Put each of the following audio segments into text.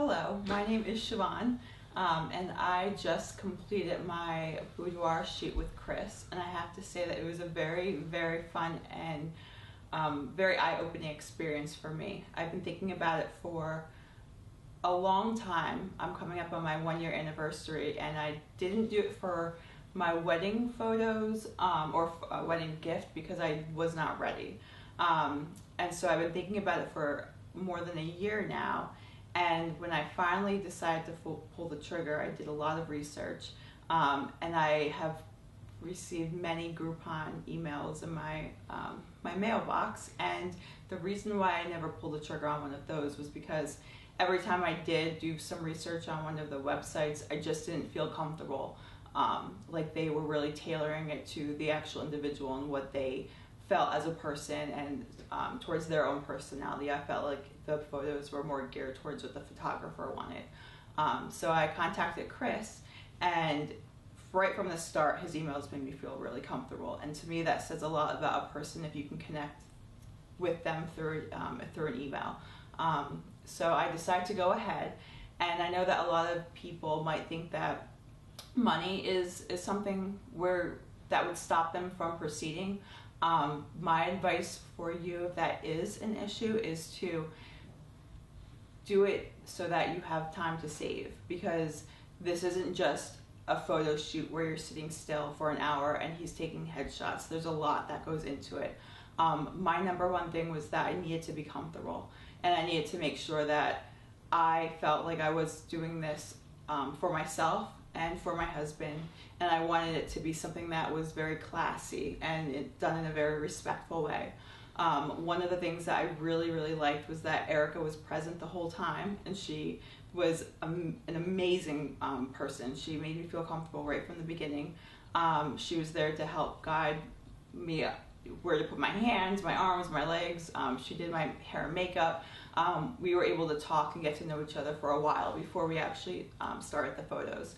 Hello, my name is Siobhan, and I just completed my boudoir shoot with Chris, and I have to say that it was a very, very fun and very eye-opening experience for me. I've been thinking about it for a long time. I'm coming up on my 1-year anniversary, and I didn't do it for my wedding photos or a wedding gift because I was not ready. And so I've been thinking about it for more than a year now. And when I finally decided to pull the trigger, I did a lot of research, and I have received many Groupon emails in my my mailbox. And the reason why I never pulled the trigger on one of those was because every time I did do some research on one of the websites, I just didn't feel comfortable. Like they were really tailoring it to the actual individual and what they felt as a person and towards their own personality. I felt like the photos were more geared towards what the photographer wanted. So I contacted Chris, and right from the start, his emails made me feel really comfortable. And to me, that says a lot about a person if you can connect with them through an email. So I decided to go ahead, and I know that a lot of people might think that money is something that would stop them from proceeding. My advice for you, if that is an issue, is to do it so that you have time to save, because this isn't just a photo shoot where you're sitting still for an hour and he's taking headshots. There's a lot that goes into it. My number one thing was that I needed to be comfortable, and I needed to make sure that I felt like I was doing this for myself and for my husband, and I wanted it to be something that was very classy and done in a very respectful way. One of the things that I really liked was that Erica was present the whole time, and she was an amazing person. She made me feel comfortable right from the beginning. She was there to help guide me where to put my hands, my arms, my legs. She did my hair and makeup. We were able to talk and get to know each other for a while before we actually started the photos.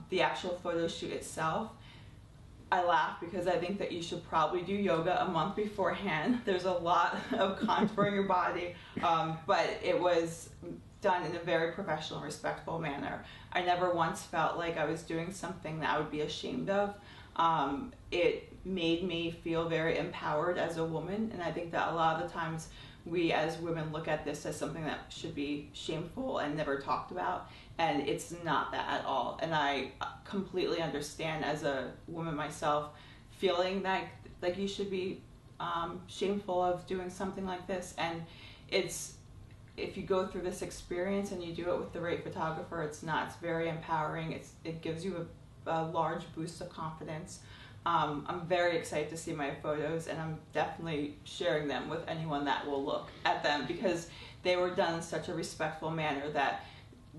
The actual photo shoot itself, I laugh because I think that you should probably do yoga a month beforehand. There's a lot of contouring your body, but it was done in a very professional, respectful manner. I never once felt like I was doing something that I would be ashamed of. It made me feel very empowered as a woman, and I think that a lot of the times we as women look at this as something that should be shameful and never talked about, and it's not that at all. And I completely understand, as a woman myself, feeling that like you should be shameful of doing something like this. And if you go through this experience and you do it with the right photographer, it's very empowering. It gives you a large boost of confidence. I'm very excited to see my photos, and I'm definitely sharing them with anyone that will look at them, because they were done in such a respectful manner that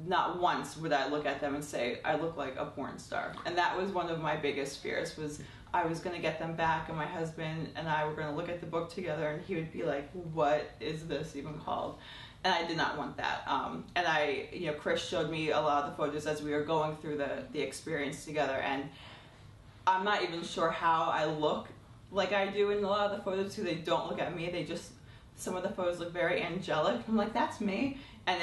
not once would I look at them and say, I look like a porn star. And that was one of my biggest fears, was I was going to get them back, and my husband and I were going to look at the book together, and he would be like, what is this even called? And I did not want that. And Chris showed me a lot of the photos as we were going through the experience together, and I'm not even sure how I look like I do in a lot of the photos, because they don't look at me. Some of the photos look very angelic. I'm like, that's me. And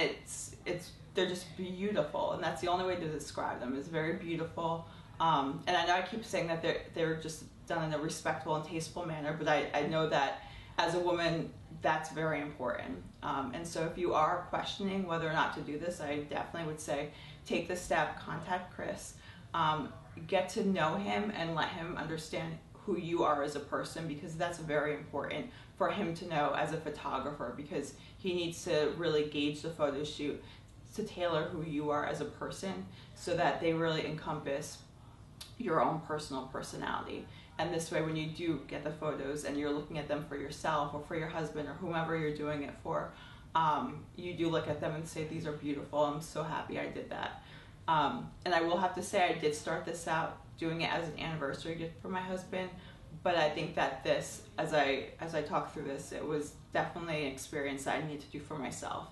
they're just beautiful, and that's the only way to describe them, is very beautiful. And I know I keep saying that they're just done in a respectful and tasteful manner, but I know that as a woman, that's very important. And so if you are questioning whether or not to do this, I definitely would say take the step, contact Chris, get to know him and let him understand who you are as a person, because that's very important for him to know as a photographer, because he needs to really gauge the photo shoot to tailor who you are as a person, so that they really encompass your own personal personality. And this way, when you do get the photos and you're looking at them for yourself or for your husband or whomever you're doing it for, you do look at them and say, these are beautiful. I'm so happy I did that. And I will have to say, I did start this out doing it as an anniversary gift for my husband, but I think that this, as I talk through this, it was definitely an experience that I need to do for myself.